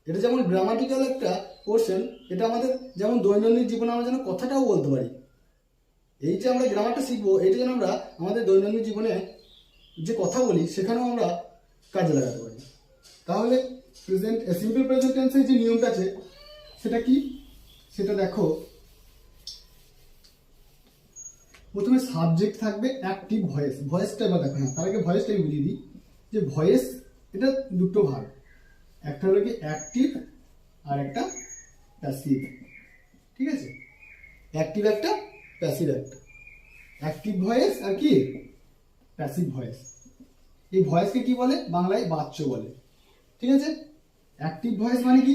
এটা যেমন গ্রামাটিক্যাল একটা পোর্শন, এটা আমাদের যেমন দৈনন্দিন জীবনে আমরা যেন কথাটাও বলতে পারি। এই যে আমরা গ্রামারটা শিখবো, এটা যেন আমরা আমাদের দৈনন্দিন জীবনে যে কথা বলি সেখানেও আমরা কাজে লাগাতে পারি। তাহলে সিম্পল প্রেজেন্ট টেন্সের যে নিয়মটা আছে সেটা কি, সেটা দেখো। প্রথমে সাবজেক্ট থাকবে, অ্যাক্টিভ ভয়েস। ভয়েসটা এবার দেখো না, তার আগে ভয়েসটা আমি বুঝিয়ে দিই যে ভয়েস এটা দুটো ভাগ, একটা হলো কি অ্যাক্টিভ আর একটা প্যাসিভ। ঠিক আছে, অ্যাক্টিভ একটা, প্যাসিভ একটা। অ্যাক্টিভ ভয়েস আর কি প্যাসিভ ভয়েস। এই ভয়েসকে কি বলে, বাংলায় বাচ্য বলে। ঠিক আছে, অ্যাক্টিভ ভয়েস মানে কি,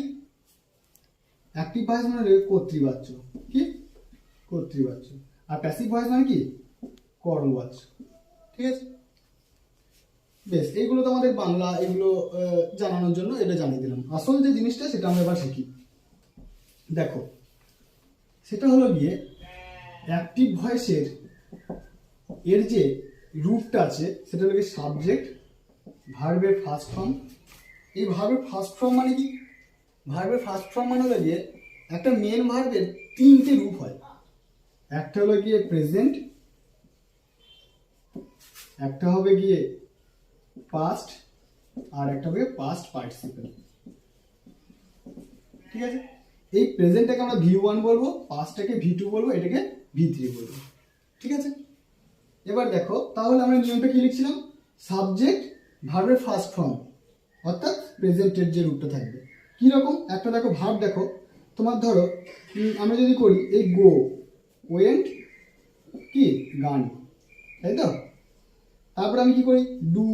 অ্যাক্টিভ ভয়েস মানে কর্তৃবাচ্য, কি কর্তৃবাচ্য। আর প্যাসিভ ভয়েস মানে কি কর্মবাচ্য। ঠিক আছে, বেশ, এইগুলো তো আমাদের বাংলা, এগুলো জানানোর জন্য এটা জানিয়ে দিলাম। আসল যে জিনিসটা সেটা আমরা এবার শিখি। দেখো, সেটা হলো গিয়ে অ্যাক্টিভ ভয়েসের এর যে রূপটা আছে সেটা হলো গিয়ে সাবজেক্ট, ভার্বের ফার্স্ট ফর্ম। এই ভার্বের ফার্স্ট ফর্ম মানে কি, ভার্বের ফার্স্ট ফর্ম মানে হলো গিয়ে একটা মেন ভার্বের তিনটে রূপ হয়। একটা হলো গিয়ে প্রেজেন্ট, একটা হবে গিয়ে পাস্ট, আর একটা হবে পাস্ট পার্টিসিপেল। ঠিক আছে, এই প্রেজেন্টটাকে আমরা V1 বলবো, পাস্টটাকে V2 বলবো, এটাকে V3 বলবো। ঠিক আছে, এবার দেখো তাহলে আমরা নিয়মটা কি লিখছিলাম, সাবজেক্ট ভার্বের ফার্স্ট ফর্ম অর্থাৎ প্রেজেন্টের যে রূপটা থাকবে। কি রকম, একটা দেখো ভার্ব দেখো, তোমার ধরো আমরা যদি করি এই গো, ওয়েন্ট, কি গান, তাই তো। তারপরে আমি কি করি, ডু,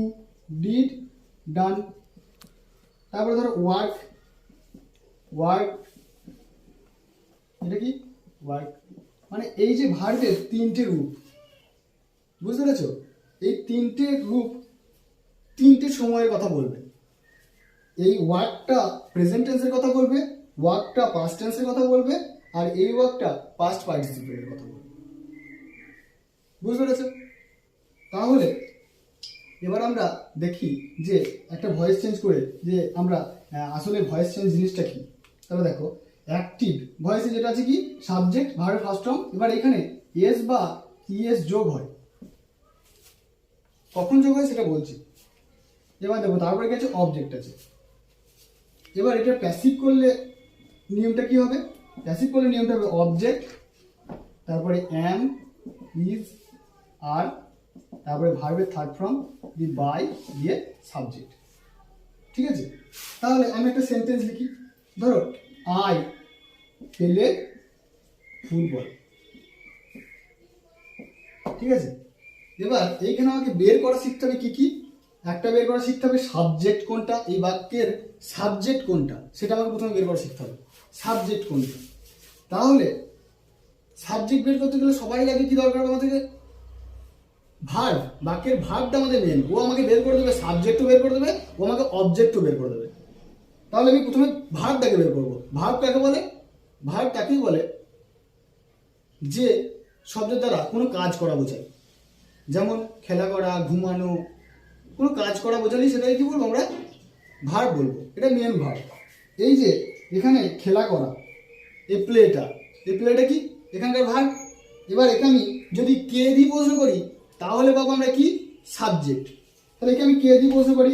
ডিড, ডান। তারপরে ধরো ওয়ার্ক, ওয়ার্ক, এটা কি ওয়ার্ক। মানে এই যে ভার্বের তিনটে রূপ, বুঝতে পেরেছ, এই তিনটে রূপ তিনটে সময়ের কথা বলবে। এই ওয়ার্কটা প্রেজেন্ট টেন্সের কথা বলবে, ওয়ার্কটা পাস্ট টেন্সের কথা বলবে, আর এই ওয়ার্কটা পাস্ট পার্টিসিপেলের কথা বলবে। বুঝতে পেরেছ? তাহলে এবার আমরা দেখি যে একটা ভয়েস চেঞ্জ করে যে আমরা আসলে ভয়েস চেঞ্জ জিনিসটা কি। তাহলে দেখো, অ্যাক্টিভ ভয়েসে যেটা আছে কি সাবজেক্ট ভার্ব ফার্স্ট ফর্ম। এবার এখানে এস বা ইএস যোগ হয়, কখন যোগ হয় সেটা বলছি। এবার দেখো তারপরে গেছে অবজেক্ট আছে। এবার এটা প্যাসিভ করলে নিয়মটা কি হবে, প্যাসিভ করলে নিয়মটা হবে অবজেক্ট, তারপরে অ্যাম, ইজ, আর, তারপরে ভার্বের থার্ড ফর্ম দি বাই দিয়ে সাবজেক্ট। ঠিক আছে, তাহলে আমি একটা সেন্টেন্স লিখি। ধরো আই প্লে ফুটবল। ঠিক আছে, এবার এইখানে আমাকে বের করা শিখতে হবে কি কি। একটা বের করা শিখতে হবে সাবজেক্ট কোনটা, এই বাক্যের সাবজেক্ট কোনটা সেটা আমাকে প্রথমে বের করা শিখতে হবে, সাবজেক্ট কোনটা। তাহলে সাবজেক্ট বের করতে গেলে সবাই আগে কি দরকার আমাদেরকে, ভার্ব, বাক্যের ভার্বটা আমাদের মেন। ও আমাকে বের করে দেবে, সাবজেক্টও বের করে দেবে, ও আমাকে অবজেক্টও বের করে দেবে। তাহলে আমি প্রথমে ভার্বটাকে বের করবো। ভার্ব কাকে বলে, ভার্ব তাকেই বলে যে শব্দের দ্বারা কোনো কাজ করা বোঝায়। যেমন খেলা করা, ঘুমানো, কোনো কাজ করা বোঝালেই সেটাকে কি বলবো আমরা, ভার্ব বলবো। এটা মেন ভার্ব। এই যে এখানে খেলা করা, এই প্লেটা কি এখানকার ভার্ব। এবার এখানে যদি কে দিয়ে প্রশ্ন করি তাহলে বাবা আমরা কি সাবজেক্ট। তাহলে কি আমি কে দিয়ে প্রশ্ন করি,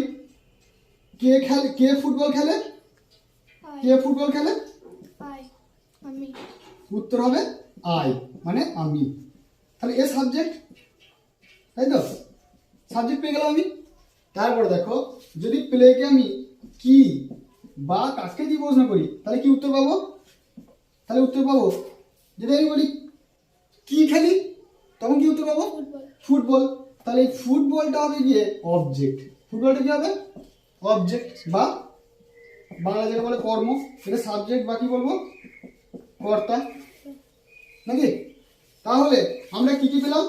কে খেলে, কে ফুটবল খেলে, কে ফুটবল খেলে, আমি। উত্তর হবে আই, মানে আমি। তাহলে এ সাবজেক্ট, তাই তো, সাবজেক্ট পেয়ে গেলাম আমি। তারপরে দেখো যদি প্লেকে আমি কি বা কাকে দিয়ে প্রশ্ন করি তাহলে কি উত্তর পাবো, তাহলে উত্তর পাবো যদি আমি বলি কি খেলি তখন কি উত্তর পাবো, ফুটবল। তাহলে এই ফুটবলটা হবে গিয়ে অবজেক্ট, ফুটবলটা কি হবে অবজেক্ট, বা বাংলা যেটা বলে কর্ম, এটা সাবজেক্ট বা কি বলবো কর্তা, নাকি। তাহলে আমরা কি কি পেলাম,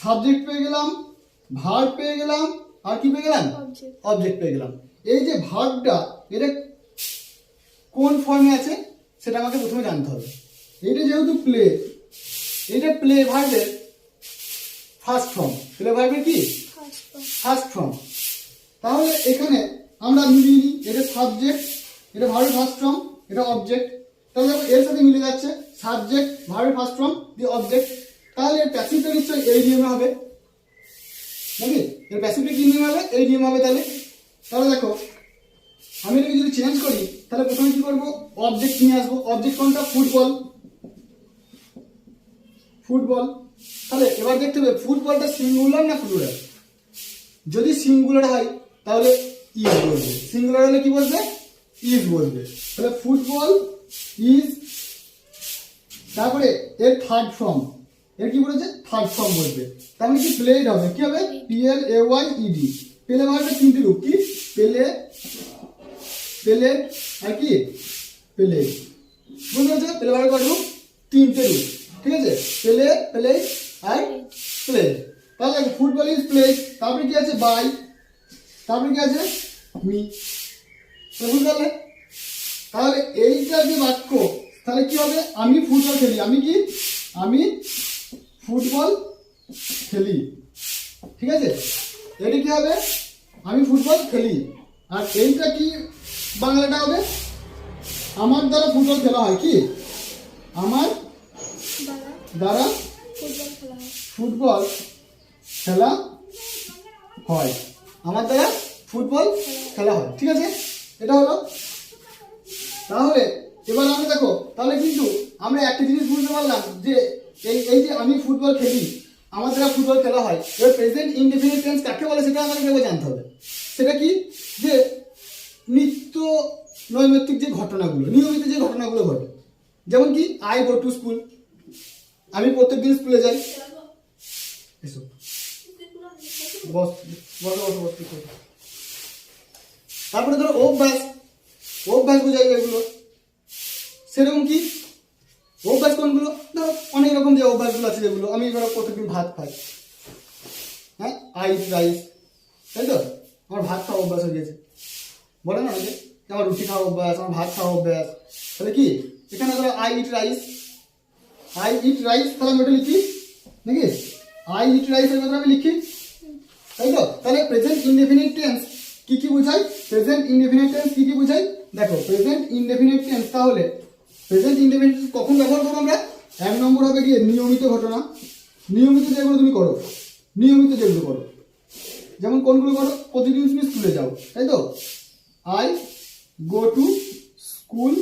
সাবজেক্ট পেয়ে গেলাম, ভার্ব পেয়ে গেলাম, আর কি পেয়ে গেলাম, অবজেক্ট পেয়ে গেলাম। এই যে ভার্বটা এটা কোন ফর্মে আছে সেটা আমাকে প্রথমে জানতে হবে। এটা যেহেতু প্লে, এটা প্লে ভার্বের ফার্স্ট ফর্ম, প্লে ভার্বের কি ফার্স্ট ফর্ম। তাহলে এখানে আমরা মিলিয়ে নিই, এটা সাবজেক্ট, এটা ভার্বের ফার্স্ট ফর্ম, এটা অবজেক্ট। তাহলে দেখো এর সাথে মিলে যাচ্ছে সাবজেক্ট ভার্বের ফার্স্ট ফর্ম দি অবজেক্ট। তাহলে এর প্যাসিভটা নিশ্চয়ই এই নিয়মে হবে নাকি? এর প্যাসিভটা কি নিয়ম হবে? এই নিয়ম হবে। তাহলে তাহলে দেখো আমি এটাকে যদি চেঞ্জ করি তাহলে প্রথমে কি করবো? অবজেক্ট নিয়ে আসবো। অবজেক্ট কোনটা? ফুটবল। ফুটবল। তাহলে এবার দেখতে হবে ফুটবলটা সিঙ্গুলার না প্লুরাল। যদি সিঙ্গুলার হয় তাহলে ইজ বলবে, সিঙ্গুলার হলে কি বলবে? ইজ বলবে। তাহলে ফুটবল ইজ, তারপরে এর থার্ড ফর্ম, এর কি বলেছে? থার্ড ফর্ম বলবে। তার মানে কি প্লেড হবে, কি হবে? PLAYED। পেলে ভার্বের তিনটি রূপ, কি? পেলে, পেলেট আর কি পেলে। বুঝতে পারছো? পেলে ভার্বের রূপ তিনটে রূপ, ঠিক আছে? পেলে, প্লে আর প্লে। তাহলে ফুটবল ইজ প্লেড, তারপরে কি আছে? বাই, তারপরে কি আছে? মি। বুঝতে পারলে? তাহলে এইটা যে বাক্য, তাহলে কি হবে? আমি ফুটবল খেলি। আমি কি? আমি ফুটবল খেলি, ঠিক আছে? এটা কি হবে? আমি ফুটবল খেলি। আর এইটা কি বাংলাটা হবে? আমার দ্বারা ফুটবল খেলা হয়। কি? আমার দ্বারা ফুটবল খেলা হয়। ফুটবল খেলা হয়। আমার দ্বারা ফুটবল খেলা হয়, ঠিক আছে? এটা হলো। তাহলে এবার আমরা দেখো, তাহলে কিন্তু আমরা একটা জিনিস বুঝতে পারলাম যে এই যে আমি ফুটবল খেলি, আমার দ্বারা ফুটবল খেলা হয়, এবার প্রেজেন্ট ইনডেফিনিট টেন্স কাকে বলে সেটা আমাদেরকে জানতে হবে। সেটা কি? যে নিত্য নৈমিত্তিক যে ঘটনাগুলো, নিয়মিত যে ঘটনাগুলো ঘটে। যেমন কি? আই গো টু স্কুল, আমি প্রত্যেকদিন স্কুলে যাই। এসো বস বস বস বস। তারপরে ধরো অভ্যাস, অভ্যাস বোঝাই এগুলো। সেরকম কি অভ্যাস কোনগুলো? ধরো অনেক রকম যে অভ্যাসগুলো আছে, যেগুলো আমি ধরো প্রত্যেকদিন ভাত খাই, হ্যাঁ, আই ইট রাইস, তাই তো? আমার ভাত খাওয়া অভ্যাস হয়ে গেছে, বলে না যে আমার রুটি খাওয়া অভ্যাস, আমার ভাত খাওয়া অভ্যাস। তাহলে কি এখানে ধরো I eat rice, I eat rice, তাহলে আমি ওটা লিখি নাকি? আই ইট রাইস এর কথা আমি লিখি, তাই তো? তাহলে প্রেজেন্ট ইনডেফিনিট টেন্স কি কি বোঝায়? প্রেজেন্ট ইনডেফিনিট টেন্স কি কি বোঝায়? দেখো প্রেজেন্ট ইনডেফিনিট টেন্স, তাহলে প্রেজেন্ট ইনডেফিনিট কখন ব্যবহার করবো আমরা? এক নম্বর হবে গিয়ে নিয়মিত ঘটনা, নিয়মিত যেগুলো তুমি করো, নিয়মিত যেগুলো করো। যেমন কোনগুলো করো? প্রতিদিন তুমি স্কুলে যাও, তাই তো? I go to school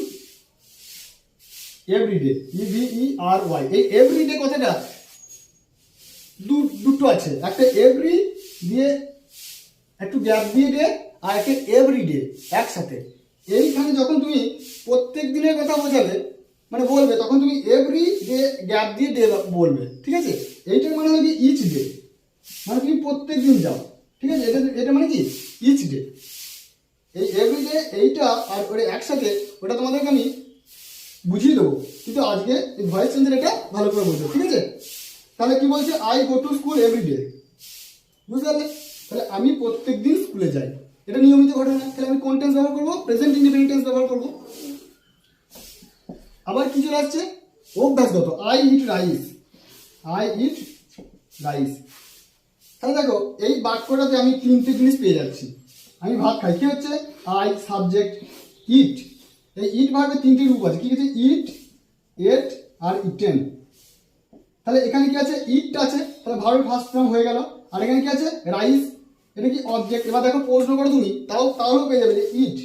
every day, EVERY। এই এভরিডে কথাটা দুটো আছে, একটা এভরি দিয়ে একটু গ্যাপ দিয়ে দে, আর একটা এভরিডে একসাথে। এইখানে যখন তুমি প্রত্যেক দিনের কথা বোঝাবে, মানে বলবে, তখন তুমি এভরি ডে গ্যাপ দিয়ে ডে বলবে, ঠিক আছে? এইটার মানে হলো কি ইচ ডে, মানে তুমি প্রত্যেক দিন যাও, ঠিক আছে? এটা এটা মানে কি ইচ ডে। এই এভরিডে এইটা আর ওটা একসাথে, ওটা তোমাদেরকে আমি বুঝিয়ে দেবো, কিন্তু আজকে এই ভয়েস চেঞ্জের এটা ভালো করে বুঝবো, ঠিক আছে? তাহলে কি বলছে? I go to school every day, বুঝতে পারলে? তাহলে আমি প্রত্যেক দিন স্কুলে যাই, এটা নিয়মিত ঘটনা। তাহলে আমি কোন টেন্স ব্যবহার করবো? প্রেজেন্ট ইনডেফিনিট টেন্স ব্যবহার করবো। আবার কি চলে আসছে? অভ্যাসগত, I eat rice, I eat rice. তাহলে দেখো এই বাক্যটাতে আমি তিনটে জিনিস পেয়ে যাচ্ছি। আমি ভাত খাই, কি হচ্ছে? আই, সাবজেক্ট, ইট। এই ইট ভার্বের তিনটি রূপ আছে, কি হচ্ছে? ইট, এট আর ইটেন। তাহলে এখানে কি আছে? ইট আছে, তাহলে ভার্বের ফার্স্ট ফর্ম হয়ে গেল। আর এখানে কি আছে? রাইস, এটা কি অবজেক্ট। এবার দেখো প্রশ্ন করো তুমি, তাহলেও পেয়ে যাবে যে ইট,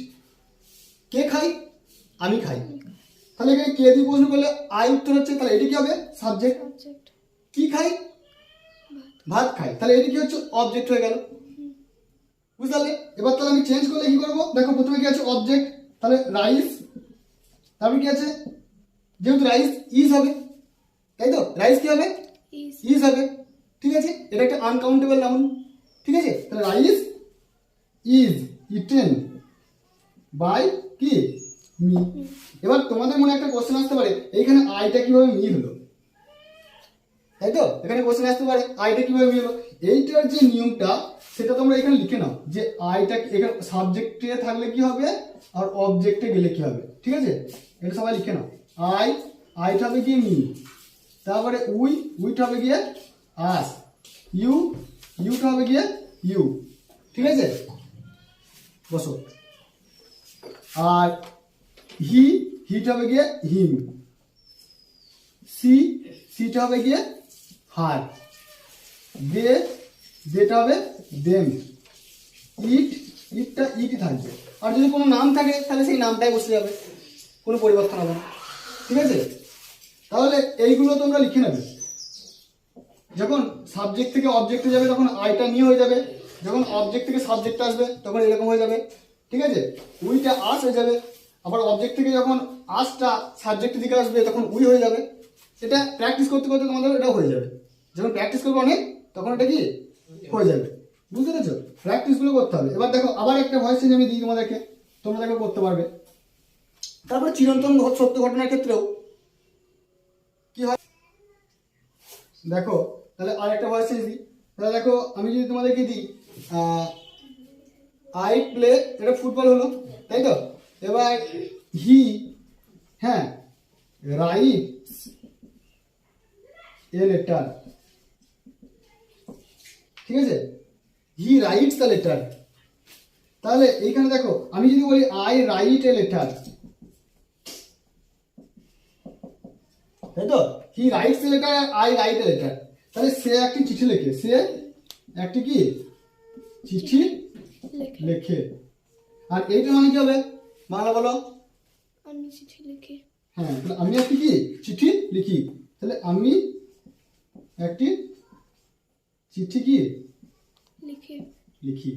কে খাই? আমি খাই। তাহলে এখানে কে দিয়ে প্রশ্ন করলে আই উত্তর হচ্ছে, তাহলে এটি কি হবে? সাবজেক্ট। সাবজেক্ট কি খাই? ভাত খাই, তাহলে এটি কি হচ্ছে? অবজেক্ট হয়ে গেল, বুঝতে পারলে? এবার তাহলে আমি চেঞ্জ করলে কি করবো? দেখো প্রথমে কি আছে? অবজেক্ট, তাহলে রাইস, তারপরে কি আছে? যেহেতু রাইস ইজ হবে, তাই তো? রাইস কি হবে? ইজ ইজ হবে, ঠিক আছে? এটা একটা আনকাউন্টেবল নাউন, ঠিক আছে? তাহলে রাইস ইজ ইটেন বাই কি মি। এবার তোমাদের মনে একটা কোশ্চেন আসতে পারে, এইখানে আইটা কিভাবে মি হলো, তাই তো? এখানে কোশ্চেন আসতে পারে আইটা কিভাবে মি হলো। এইটার যে নিয়মটা সেটা তোমরা এখানে লিখে নাও, যে আইটা এখানে সাবজেক্টে থাকলে কি হবে আর অবজেক্টে গেলে কি হবে, ঠিক আছে? এটা সবাই লিখে নাও। আইটা হবে গিয়ে মি, তারপরে উইটা হবে গিয়ে আস, ইউটা হবে গিয়ে ইউ, ঠিক আছে? বসো। আর হি, হিটা হবে গিয়ে হিম, সিটা হবে গিয়ে হার, দেটা হবে দেম, ইটটা ইটই থাকবে। আর যদি কোনো নাম থাকে তাহলে সেই নামটাই বসে যাবে, কোনো পরিবর্তন হবে না। ঠিক আছে, তাহলে এইগুলো তোমরা লিখে নেবে। যখন সাবজেক্ট থেকে অবজেক্টে যাবে তখন আইটা নিয়ে হয়ে যাবে, যখন অবজেক্ট থেকে সাবজেক্ট আসবে তখন এরকম হয়ে যাবে। ঠিক আছে, উইটা আস হয়ে যাবে, আবার অবজেক্ট থেকে যখন আসটা সাবজেক্টের দিকে আসবে তখন উই হয়ে যাবে। এটা প্র্যাকটিস করতে করতে তোমাদের এটাও হয়ে যাবে। যখন প্র্যাকটিস করবে অনেক তখন এটা কি হয়ে যাবে, বুঝতে পেরেছো? প্র্যাকটিসগুলো করতে হবে। এবার দেখো আবার একটা ভয়েস চেঞ্জ আমি দিই তোমাদেরকে, তোমরা দেখো করতে পারবে। তারপরে চিরন্তন সত্য ঘটনার ক্ষেত্রেও কি হয় দেখো, তাহলে আর একটা ভয়েস চেঞ্জ দিই। তাহলে দেখো আমি যদি তোমাদেরকে দিই আই প্লে, এটা ফুটবল হলো, তাই তো? এবার হি, হ্যাঁ, রাইটস এ লেটার, ঠিক আছে, হি রাইটস দ্য লেটার। তাহলে এইখানে দেখো আমি যদি বলি আই রাইট এ লেটার, তাই তো? হি writes a letter, I write a letter. তাহলে সে একটি চিঠি লেখে, সে একটি কি চিঠি লেখে। আর এইটা মানে কি হবে বাংলা বলো? আমি চিঠি লিখি। হ্যাঁ, তাহলে আমি একটি কি চিঠি লিখি, তাহলে আমি একটি চিঠি কি লিখি।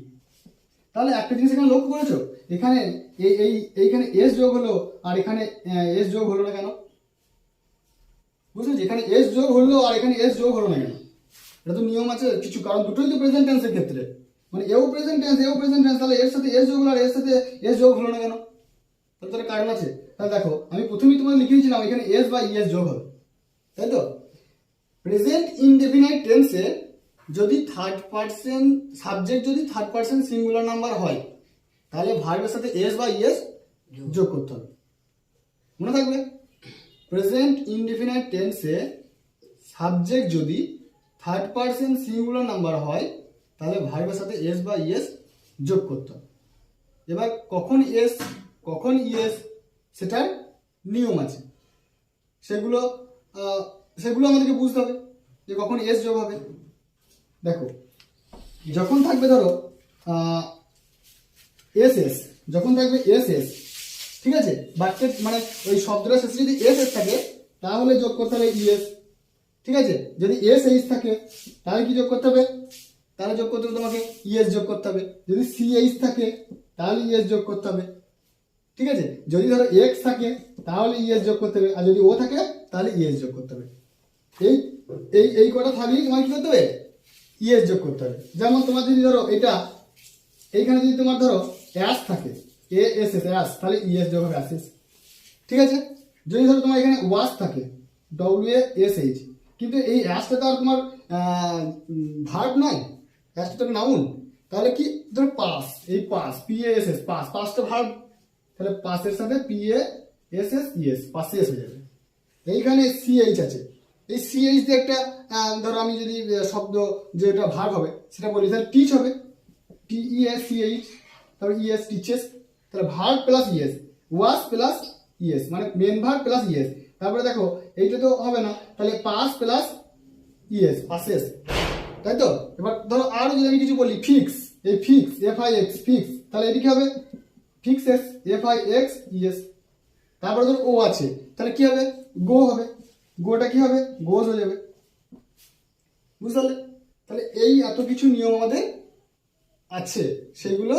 তাহলে একটা জিনিস এখানে লক্ষ্য করেছো, এখানে এইখানে এস যোগ হলো আর এখানে এস যোগ হলো না কেন? বুঝেছি, এখানে এস যোগ হলো আর এখানে এস যোগ হলো না কেন? এটা তো নিয়ম আছে কিছু, কারণ দুটোই তো প্রেজেন্ট টেন্সের ক্ষেত্রে, মানে এও প্রেজেন্ট টেন্স এও প্রেজেন্ট টেন্স, তাহলে এর সাথে এস যোগ হলো আর এর সাথে এস যোগ হলো না কেন? তাহলে তো একটা কারণ আছে। তাহলে দেখো আমি প্রথমেই তোমাদের লিখে দিয়েছিলাম এখানে এস বা ইএস যোগ হবে, তাই তো? প্রেজেন্ট ইনডেফিনাইট টেন্সে যদি থার্ড পারসন সাবজেক্ট যদি থার্ড পারসন সিঙ্গুলার নাম্বার হয় তাহলে ভার্বের সাথে এস বা ইএস যোগ করতে হবে, মনে থাকবে। প্রেজেন্ট ইনডেফিনাইট টেন্সে সাবজেক্ট যদি থার্ড পারসন সিঙ্গুলার নাম্বার হয় তাহলে ভার্বের সাথে এস বা ইএস যোগ করতে হবে। এবার কখন এস কখন ইএস সেটার নিয়ম আছে, সেগুলো আমাদেরকে বুঝতে হবে যে কখন এস যোগ হবে। দেখো যখন থাকবে ধরো এস এস, যখন থাকবে এস এস, ঠিক আছে, বাক্যের মানে ওই শব্দটা শেষে যদি এস এস থাকে তাহলে যোগ করতে হবে ইএস, ঠিক আছে। যদি এস এইচ থাকে তাহলে কি যোগ করতে হবে? তাহলে যোগ করতে হবে তোমাকে ইএস যোগ করতে হবে। যদি সি এইচ থাকে তাহলে ইএস যোগ করতে হবে, ঠিক আছে। যদি ধরো এক্স থাকে তাহলে ইএস যোগ করতে হবে, আর যদি ও থাকে তাহলে ইএস যোগ করতে হবে। এই এই এই কটা থাকলেই তোমার কি করতে হবে? ইএস যোগ করতে হবে। যেমন তোমার যদি ধরো এটা এইখানে যদি তোমার ধরো অ্যাস থাকে, এ এস এস অ্যাস, তাহলে ইএস যোগ হবে অ্যাসেস, ঠিক আছে। যদি ধরো তোমার এখানে ওয়াস থাকে, ডব্লিউ এ এস এইচ, কিন্তু এই অ্যাসটা তো আর তোমার ভার্ব নয়, অ্যাসটা তো নাউন, তাহলে কি ধরো পাস, এই pass P A S S, পাসটা ভার্ব, তাহলে পাসের সাথে P A S S es, পাসে এস হয়ে যাবে। এইখানে সি এইচ আছে, এই সি এইচ দিয়ে একটা ধরো আমি যদি শব্দ যেটা ভার্ব হবে সেটা বলি, তাহলে টিচ হবে, টি ই এস সি এইচ, তারপরে ইএস টিচেস, তাহলে ভার্ব প্লাস ইএস, ওয়াস প্লাস ইএস, মানে মেন ভার্ব প্লাস ইএস। তারপরে দেখো এইটা তো হবে না, তাহলে পাস প্লাস ইএস, পাসেস, তাই তো। এবার ধরো আরো যদি আমি কিছু বলি ফিক্স, এই fix F I X fix, তাহলে এটি কি হবে? Fixes, F I X E. তারপরে ধরো ও আছে, তাহলে কি হবে? গো হবে, গোটা কি হবে? গোজ হয়ে যাবে, বুঝতে পারলে? তাহলে এই এত কিছু নিয়ম আমাদের আছে, সেগুলো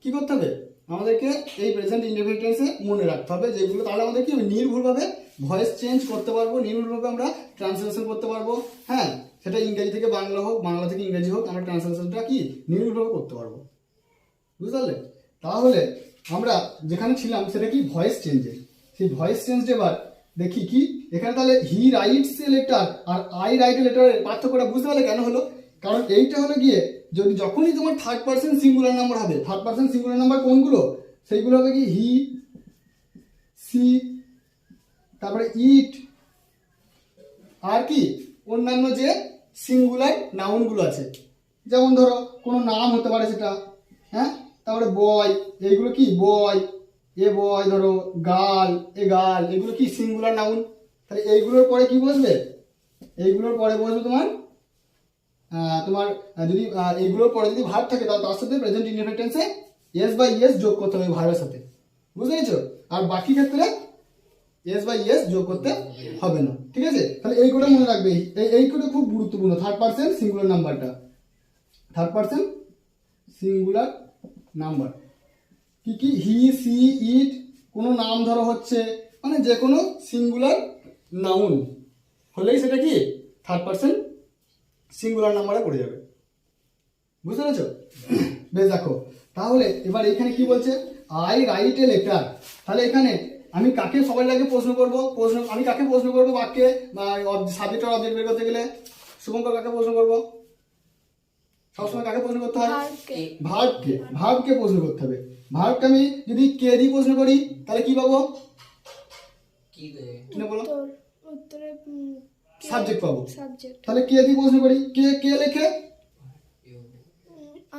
কি করতে হবে আমাদেরকে এই প্রেজেন্ট ইনডেফিনিট টেন্সে মনে রাখতে হবে, যেগুলো তাহলে আমাদের কি নির্ভুলভাবে ভয়েস চেঞ্জ করতে পারবো, নির্ভুলভাবে আমরা ট্রান্সলেশন করতে পারবো। হ্যাঁ, সেটা ইংরেজি থেকে বাংলা হোক, বাংলা থেকে ইংরেজি হোক, আমরা ট্রান্সলেশনটা কি নির্ভুলভাবে করতে পারবো, বুঝতে পারলে? তাহলে আমরা যেখানে ছিলাম সেটা কি ভয়েস চেঞ্জে, সেই ভয়েস চেঞ্জ এবার দেখি কি এখানে। তাহলে হি রাইটস এ লেটার আর আই রাইট এ লেটারের পার্থক্যটা বুঝতে পারলে কেন হলো? কারণ এইটা হলো গিয়ে যদি যখনই তোমার থার্ড পারসন সিঙ্গুলার নাম্বার হবে, থার্ড পারসন সিঙ্গুলার নাম্বার কোনগুলো? সেইগুলো হবে কি হি, সি, তারপরে ইট, আর কি অন্যান্য যে সিঙ্গুলার নাউনগুলো আছে, যেমন ধরো কোনো নাম হতে পারে সেটা, হ্যাঁ, তারপরে বয়, এইগুলো কি বয়, এ বয় ধরো, গাল, এ গাল, এগুলো কি সিঙ্গুলার নাউন। তাহলে এইগুলোর পরে কি বসবে? এইগুলোর পরে বসবে তোমার যদি এইগুলোর পরে যদি ভার্ব থাকে তাহলে তার সাথে প্রেজেন্ট ইনডেফিনিট টেন্সে এস বাই এস যোগ করতে হবে ভার্বের সাথে, বুঝতে পেরেছো? আর বাকি ক্ষেত্রে এস বাই এস যোগ করতে হবে না, ঠিক আছে? তাহলে এই কোটা মনে রাখবে, এই কোটা খুব গুরুত্বপূর্ণ। থার্ড পারসন সিঙ্গুলার নাম্বারটা, থার্ড পারসন সিঙ্গুলার নাম্বার কি কি? হি, সি, ইট, কোনো নাম ধরো হচ্ছে, মানে যে কোনো সিঙ্গুলার নাউন হলেই সেটা কি থার্ড পারসন সিঙ্গুলার নাম্বারে পড়ে যাবে, বুঝতে পেরেছো? বেশ, দেখো তাহলে এবার এখানে কি বলছে? I write a letter. তাহলে এখানে আমি কাকে সবার আগে প্রশ্ন করবো? আমি কাকে প্রশ্ন করবো বাক্যে বা সাবজেক্ট আর অবজেক্ট বের করতে গেলে? শুভঙ্কর কাকে প্রশ্ন করবো? সবসময় কাকে প্রশ্ন করতে হয়? ভার্বকে। ভার্বকে প্রশ্ন করতে হবে। ভার্বকে আমি যদি কে দিয়ে প্রশ্ন করি তাহলে কি পাবো? কি বলো? উত্তরে সাবজেক্ট পাবো। সাবজেক্ট। তাহলে কে দিয়ে প্রশ্ন করি, কে লেখে?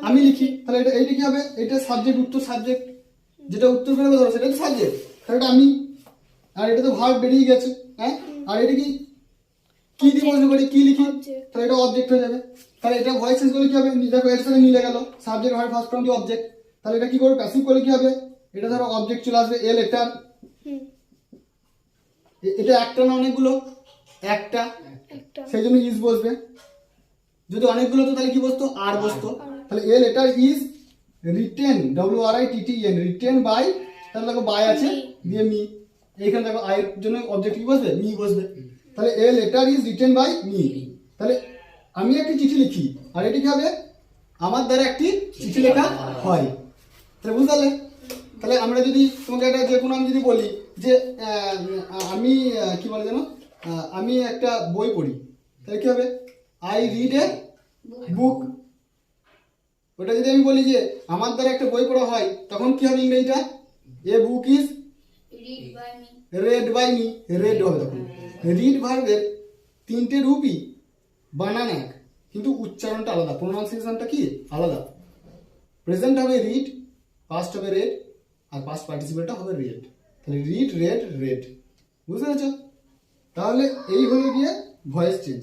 আমি লিখি। তাহলে এইটা কি হবে? এটা সাবজেক্ট, উত্তর সাবজেক্ট, যেটা উত্তর করে ধরো সেটা তো সাবজেক্ট, তাহলে এটা আমি। আর এটা তো ভার্ব বেরিয়ে গেছে, হ্যাঁ? আর এটা কি দিয়ে প্রশ্ন করি, কি লিখি, তাহলে এটা অবজেক্ট হয়ে যাবে। তাহলে এটা ভয়েস চেঞ্জ করলে কি হবে? দেখো এর সাথে মিলে গেল, সাবজেক্ট ভার্ব ফার্স্ট ফর্ম দিয়ে অবজেক্ট। তাহলে এটা কি করবে? প্যাসিভ করলে কি হবে? এটা ধরো অবজেক্ট চলে আসবে, এ লেটার। এটা একটা না অনেকগুলো? একটা, সেই জন্য ইজ বসবে। যদি অনেকগুলো তো তাহলে কি বসতো? আর বসতো। তাহলে a letter is written, WRITTEN, written by, তাহলে দেখো বাই আছে দিয়ে মি, এইখানে দেখো আই এর জন্য অবজেক্ট কি বসবে? মি বসবে। তাহলে a letter is written by me. তাহলে আমি একটি চিঠি লিখি, আর এটি কি হবে? আমার দ্বারা একটি চিঠি লেখা হয়। তাহলে বুঝতে পারলে? তাহলে আমরা যদি তোমাকে একটা যে কোনো আমি যদি বলি যে আমি কি বলে জানো, আমি একটা বই পড়ি, তাহলে কি হবে? আই রিড এ বুক। ওটা যদি আমি বলি যে আমার দ্বারা একটা বই পড়া হয়, তখন কি হবে ইংরেজিটা? A book is read by me. Read হবে তখন। রিড ভার্বের তিনটে রূপই, বানান এক, কিন্তু উচ্চারণটা আলাদা, প্রোনাউন্সিয়েশনটা কি আলাদা। প্রেজেন্ট হবে রিড, পাস্ট হবে রেড, আর পাস্ট পার্টিসিপেলটা হবে রেড। তাহলে রিড, রেড, রেড, বুঝতে পেরেছো? তাহলে এই হলো গিয়ে ভয়েস চেঞ্জ।